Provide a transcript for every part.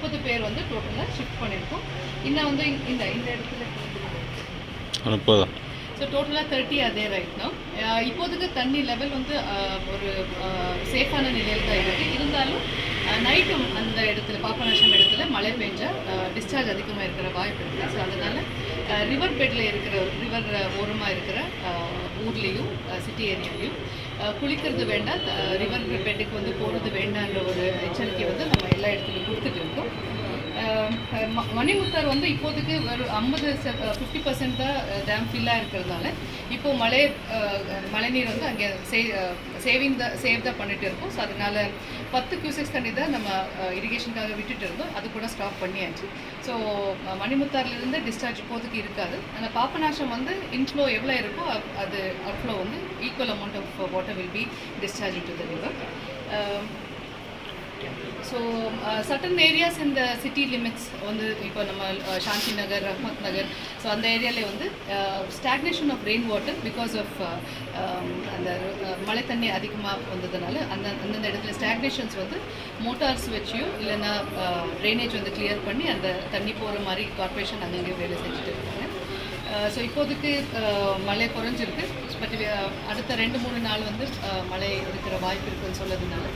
30 பேர் வந்து டோட்டலாக ஷிஃப்ட் பண்ணியிருக்கோம். இன்னும் வந்து இந்த இடத்துல அனுப்பதான். ஸோ டோட்டலாக 30 அதே ரைட் நோ. இப்போதைக்கு தண்ணி லெவல் வந்து ஒரு சேஃபான நிலையில் தான் இருக்குது. இருந்தாலும் நைட்டும் அந்த இடத்துல பாபநாசம் இடத்துல மழை பெஞ்சால் டிஸ்சார்ஜ் அதிகமாக இருக்கிற வாய்ப்பு இருக்குது. ஸோ அதனால் ரிவர் பெட்டில் இருக்கிற ரிவர் ஓரமாக இருக்கிற ஊர்லேயும் சிட்டி ஏரியாலையும் குளிக்கிறது வேண்டாம், ரிவர் பெட்டுக்கு வந்து போகிறது வேண்டான்ற ஒரு எச்சரிக்கை வந்து நம்ம எல்லா இடத்துலையும் கொடுத்துட்டு இருக்கோம். மணிமுத்தார் வந்து இப்போதைக்கு ஒரு 50% தான் டேம் ஃபில்லாக இருக்கிறதுனால இப்போது மழைநீர் வந்து அங்கே சேவ் தான் பண்ணிட்டு இருக்கோம். ஸோ அதனால் 10 கியூசெக்ஸ் தண்ணி தான் நம்ம இரிகேஷனுக்காக விட்டுட்டு இருந்தோம். அது கூட ஸ்டாப் பண்ணியாச்சு. ஸோ மணிமுத்தார்லேருந்து டிஸ்சார்ஜ் இப்போதைக்கு இருக்காது. ஆனால் பாபநாசம் வந்து இன்ஃப்ளோ எவ்வளோ இருக்கோ அது அவுட்ஃப்ளோ வந்து equal amount of water will be discharge to the river. So certain areas இந்த சிட்டி லிமிட்ஸ் வந்து இப்போ நம்ம சாந்தி நகர், ரஹ்மத் நகர், ஸோ அந்த ஏரியாவில் வந்து stagnation of rain water because of அந்த மழை தண்ணி அதிகமாக வந்ததுனால அந்தந்த இடத்துல ஸ்டாக்னேஷன்ஸ் வந்து மோட்டார்ஸ் வச்சியோ இல்லைன்னா ட்ரைனேஜ் வந்து கிளியர் பண்ணி அந்த தண்ணி போகிற மாதிரி கார்பரேஷன் அங்கங்கே வேலை செஞ்சுட்டு இருக்காங்க. ஸோ இப்போதைக்கு மழை குறைஞ்சிருக்கு. பட் அடுத்த 2-3 நாள் வந்து மழை இருக்கிற வாய்ப்பு இருக்குன்னு சொல்லதுனால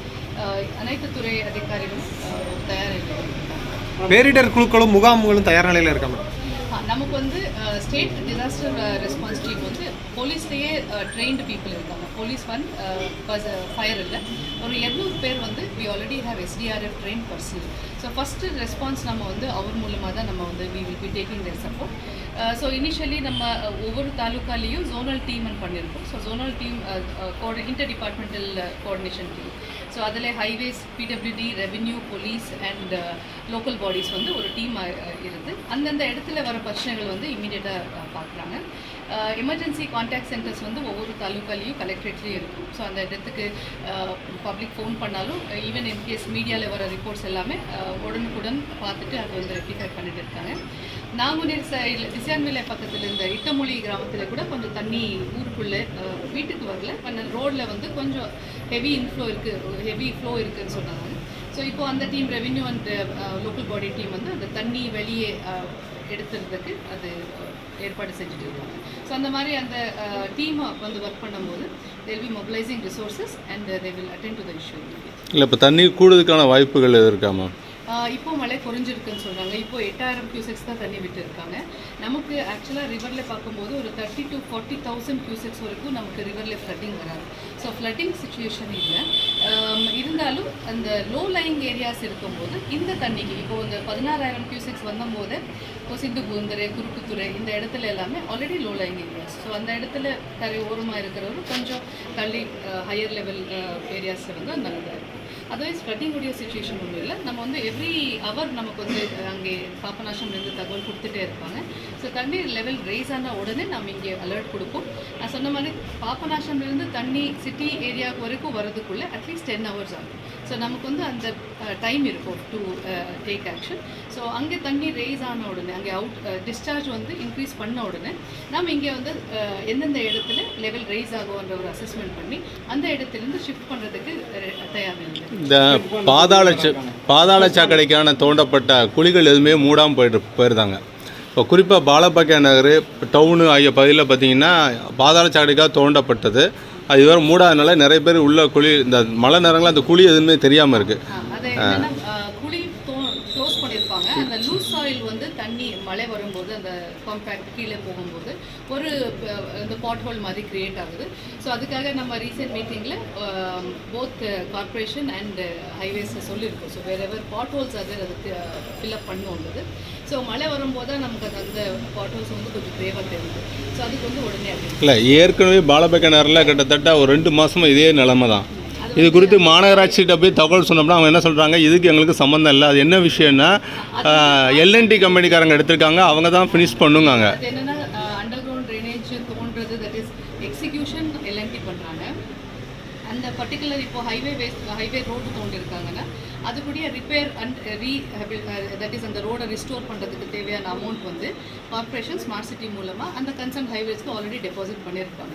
அனைத்து துறை அதிகாரிகளும் தயாராக பேரிடர் குழுக்களும் முகாம்களும் தயார் நிலையில் இருக்காங்க. நமக்கு வந்து ஸ்டேட் டிசாஸ்டர் ரெஸ்பான்ஸ் டீம் வந்து போலீஸ்லேயே ட்ரெயின்டு பீப்புள் இருக்காங்க. போலீஸ் ஃபயர் இல்லை, ஒரு 200 பேர் வந்து we already have SDRF train personnel. So first response நம்ம வந்து அவர் மூலமாக தான் நம்ம வந்து we will be taking their support. So initially நம்ம ஒவ்வொரு தாலுக்காலேயும் ஜோனல் டீம்னு பண்ணியிருக்கோம். So zonal team inter departmental coordination team. So அதில் highways, PWD, revenue, police and local bodies வந்து ஒரு டீம் இருந்து அந்தந்த இடத்துல வர பிரச்சனைகள் வந்து இமீடியட்டாக பார்க்குறாங்க. எமர்ஜென்சி கான்டாக்ட் சென்டர்ஸ் வந்து ஒவ்வொரு தாலுக்காலேயும் கலெக்ட்ரேட்லேயும் இருக்கும். ஸோ அந்த இடத்துக்கு பப்ளிக் ஃபோன் பண்ணாலும் ஈவன் இன்கேஸ் மீடியாவில் வர ரிப்போர்ட்ஸ் எல்லாமே உடனுக்குடன் பார்த்துட்டு அதை வந்து ரெக்டிஃபை பண்ணிட்டு இருக்காங்க. நாங்குநேர் சைடில் திசியான்விலை பக்கத்தில் இந்த இட்டமொழி கிராமத்தில் கூட கொஞ்சம் தண்ணி ஊருக்குள்ளே வீட்டுக்கு வரல, ஆனால் ரோடில் வந்து கொஞ்சம் ஹெவி ஃப்ளோ இருக்குதுன்னு சொன்னாங்க. ஸோ இப்போது அந்த team revenue and local body team வந்து அந்த தண்ணி வெளியே எடுத்துறதுக்கு அது ஏற்பாடு செஞ்சுட்டு இருக்காங்க. ஸோ அந்த மாதிரி அந்த டீமை வந்து ஒர்க் பண்ணும்போது they will be mobilizing resources and they will attend to the issue. இல்லை, இப்போ தண்ணி கூடுறதுக்கான வாய்ப்புகள் இருக்கா மேம்? இப்போ மழை குறைஞ்சிருக்குன்னு சொல்கிறாங்க. இப்போ 8000 கியூசெக்ஸ் தான் தண்ணி விட்டு இருக்காங்க. நமக்கு ஆக்சுவலாக ரிவரில் பார்க்கும்போது ஒரு 30,000 to 40,000 கியூசெக்ஸ் வரைக்கும் நமக்கு ரிவரில் ஃப்ளட்டிங் வராது. ஸோ ஃப்ளட்டிங் சுச்சுவேஷன் இல்லை. இருந்தாலும் அந்த லோ லைங் ஏரியாஸ் இருக்கும்போது இந்த தண்ணிக்கு இப்போ இந்த 16,000 கியூசெக்ஸ் வந்தபோது இப்போ சிந்து பூந்தரை, குறுக்குத்துறை இந்த இடத்துல எல்லாமே already low lying areas. So அந்த இடத்துல கரை ஓரமாக இருக்கிறவரும் கொஞ்சம் தள்ளி ஹையர் லெவல் ஏரியாஸில் வந்து அந்த இதாக இருக்கும். அதர்வைஸ் ஃப்ளட்டிங்குடைய சுச்சுவேஷன் ஒன்றும் இல்லை. நம்ம வந்து எவ்ரி ஹவர் நமக்கு வந்து அங்கே பாபநாசம்லேருந்து தகவல் கொடுத்துட்டே இருப்பாங்க. ஸோ தண்ணீர் லெவல் ரைஸ் ஆன உடனே நம்ம இங்கே அலர்ட் கொடுப்போம். நான் சொன்ன மாதிரி பாபநாசம்லேருந்து தண்ணி சிட்டி ஏரியாவுக்கு வரைக்கும் வரதுக்குள்ளே அட்லீஸ்ட் 10 hours ஆகும். ஸோ நமக்கு வந்து அந்த டைம் இருக்கும் டு டேக் ஆக்ஷன். ஸோ அங்கே தண்ணி ரைஸ் ஆன உடனே அங்கே டிஸ்சார்ஜ் வந்து இன்க்ரீஸ் பண்ண உடனே நம்ம இங்கே வந்து எந்தெந்த இடத்துல லெவல் ரைஸ் ஆகும்ன்ற ஒரு அசஸ்மெண்ட் பண்ணி அந்த இடத்துலேருந்து ஷிஃப்ட் பண்ணுறதுக்கு தயாரில்லை. இந்த பாதாள சாக்கடைக்கான தோண்டப்பட்ட குழிகள் எதுவுமே மூடாமல் போயிருந்தாங்க. இப்போ குறிப்பாக பாலபாக்கிய நகர், டவுனு ஆகிய பகுதியில் பார்த்திங்கன்னா பாதாள சாக்கடைக்காக தோண்டப்பட்டது. அது இதுவரை மூடாதனால நிறைய பேர் உள்ள குழி, இந்த மழை நேரங்களில் அந்த குழி எதுவுமே தெரியாமல் இருக்குது. குழி க்ளோஸ் பண்ணியிருப்பாங்க. அந்த லூஸ் சாயில் வந்து தண்ணி மழை வரும்போது அந்த காம்பேக்ட் கீழே போகும்போது ஒரு இந்த பாட் ஹோல் மாதிரி கிரியேட் ஆகுது. ஸோ அதுக்காக நம்ம ரீசெண்ட் மீட்டிங்கில் போத் கார்பரேஷன் அண்ட் ஹைவேஸ் சொல்லியிருக்கோம். ஸோ வேறு எவர் பாட் ஹோல்ஸ் அதுக்கு ஃபில்அப் பண்ணுவோம். ஸோ மழை வரும்போது தான் நமக்கு அந்த பாட் ஹோல்ஸ் வந்து கொஞ்சம் தேவை தேவை. ஸோ அதுக்கு வந்து உடனே இல்லை, ஏற்கனவே பாலபாக்கிய நகரில் கிட்டத்தட்ட ஒரு 2 மாதமாக இதே நிலைமை தான். இது குறித்து மாநகராட்சிகிட்ட போய் தகவல் சொன்னோம்னா அவங்க என்ன சொல்கிறாங்க, இதுக்கு எங்களுக்கு சம்மந்தம் இல்லை. அது என்ன விஷயம்னா எல்என்டி கம்பெனிக்காரங்க எடுத்திருக்காங்க, அவங்க தான் ஃபினிஷ் பண்ணுங்காங்க. என்னென்னா அண்டர் கிரவுண்ட் ட்ரைனேஜ் தோன்றது, தட் இஸ் எக்ஸிக்யூஷன் எல்என்டி பண்ணுறாங்க. அந்த பர்டிகுலர் இப்போ ஹைவே ரோடு தோண்டிருக்காங்கன்னா அதுக்குரிய ரிப்பேர் அண்ட் தட் இஸ் அந்த ரோடை ரிஸ்டோர் பண்ணுறதுக்கு தேவையான அமௌண்ட் வந்து கார்பரேஷன் ஸ்மார்ட் சிட்டி மூலமாக அந்த கன்சர்ன் ஹைவேஸ்க்கு ஆல்ரெடி டெபாசிட் பண்ணியிருப்பாங்க.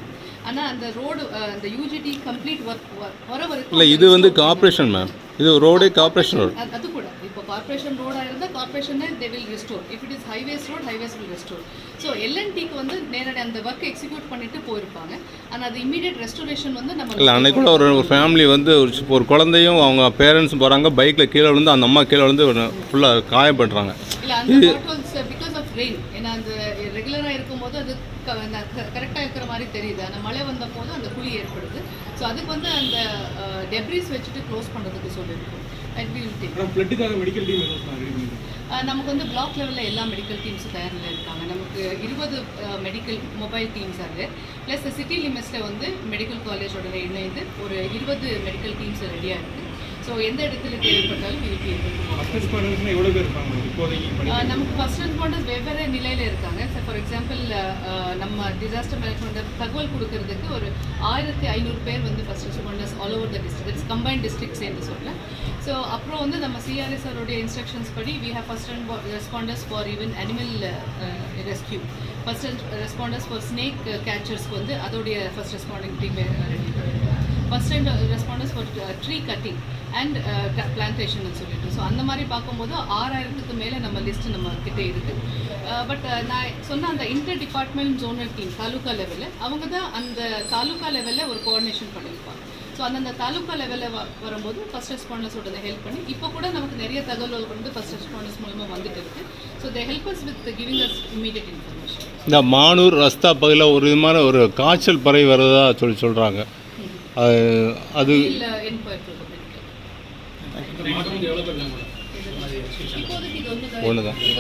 ஆனால் அந்த ரோடு அந்த யூஜிடி கம்ப்ளீட் ஒர்க் வர வரைக்கும் இல்லை, இது வந்து கார்பரேஷன் மேம், இது ரோடே கார்பரேஷன் ரோடு. அது கூட இப்போ கார்ப்பரேஷன் ரோடாக இருந்தால் கார்ப்பரேஷனே they will restore. If it is highways road, highways will restore. So எல்என்டிக்கு வந்து நேரடி அந்த ஒர்க் எக்ஸிக்யூட் பண்ணிட்டு போயிருப்பாங்க. ஆனால் அது இமீடியட் ரெஸ்டோரேஷன் வந்து நம்ம இல்லை அன்னைக்கு கூட ஒரு ஃபேமிலி வந்து ஒரு குழந்தையும் அவங்க பேரண்ட்ஸும் போகிறாங்க, பைக்கில் கீழே விழுந்து அந்த அம்மா கீழே விழுந்து ஃபுல்லாக காயப்படுறாங்க. இல்லை அந்த பாட்டில்ஸ் பிகாஸ் ஆஃப் ரெயின், ஏன்னா அந்த ரெகுலராக இருக்கும்போது அது கரெக்டாக இருக்கிற மாதிரி தெரியுது. ஆனால் மழை வந்த போது அந்த குழி ஏற்படுது. ஸோ அதுக்கு வந்து அந்த டெப்ரிஸ் வச்சுட்டு க்ளோஸ் பண்ணுறதுக்கு சொல்லியிருக்கோம். மெடிக்கல் டீம் நமக்கு வந்து பிளாக் லெவலில் எல்லா மெடிக்கல் டீம்ஸும் தயாரில் இருக்காங்க. நமக்கு 20 மெடிக்கல் மொபைல் டீம்ஸ் அது ப்ளஸ் சிட்டி லிமிட்ஸில் வந்து மெடிக்கல் காலேஜோட இணைந்து ஒரு 20 மெடிக்கல் டீம்ஸ் ரெடியாக இருக்குது. ஸோ எந்த இடத்துல தேவைப்பட்டாலும் எவ்வளோ பேர் இருப்பாங்க இப்போதைக்கு? நமக்கு ஃபர்ஸ்ட் ரெஸ்பாண்டர்ஸ் வெவ்வேறு நிலையில் இருக்காங்க. ஸோ ஃபார் எக்ஸாம்பிள் நம்ம டிசாஸ்டர் மேனேஜ்மெண்ட் தகவல் கொடுக்கறதுக்கு ஒரு 1500 பேர் வந்து first responders all over the district, it's combined district சேர்ந்து சொல்ல. ஸோ அப்புறம் வந்து நம்ம சிஆர்எஸ்ஆரோடைய இன்ஸ்ட்ரக்ஷன்ஸ் படி we have first responders for even animal rescue, first responders for snake கேச்சர்ஸ்க்கு வந்து அதோடைய ஃபர்ஸ்ட் ரெஸ்பாண்டிங் டீம் ரெடி பண்ணிருக்கோம். First responders for tree cutting and plantation சொல்லிட்டு. ஸோ அந்த மாதிரி பார்க்கும்போது 6000க்கு மேலே நம்ம லிஸ்ட்டு நம்ம கிட்டே இருக்குது. பட் நான் சொன்ன அந்த inter department zonal team taluka லெவலில் அவங்க தான் அந்த தாலுக்கா லெவலில் ஒரு கோஆர்டினேஷன் பண்ணியிருப்பாங்க. ஸோ அந்தந்த தாலுக்கா லெவலில் வரும்போது ஃபர்ஸ்ட் ரெஸ்பாண்டர்ஸோட ஹெல்ப் பண்ணி இப்போ கூட நமக்கு நிறைய தகவல்கள் வந்து ஃபர்ஸ்ட் ரெஸ்பாண்டர்ஸ் மூலமாக வந்துட்டு இருக்குது. So they help us with giving us immediate information. இந்த மானூர் ரஸ்தா பகுதியில் ஒரு விதமான ஒரு காய்ச்சல் பரவி வருவதா சொல்கிறாங்க. அது இப்போதைக்கு இது ஒன்று ஒன்று தான்.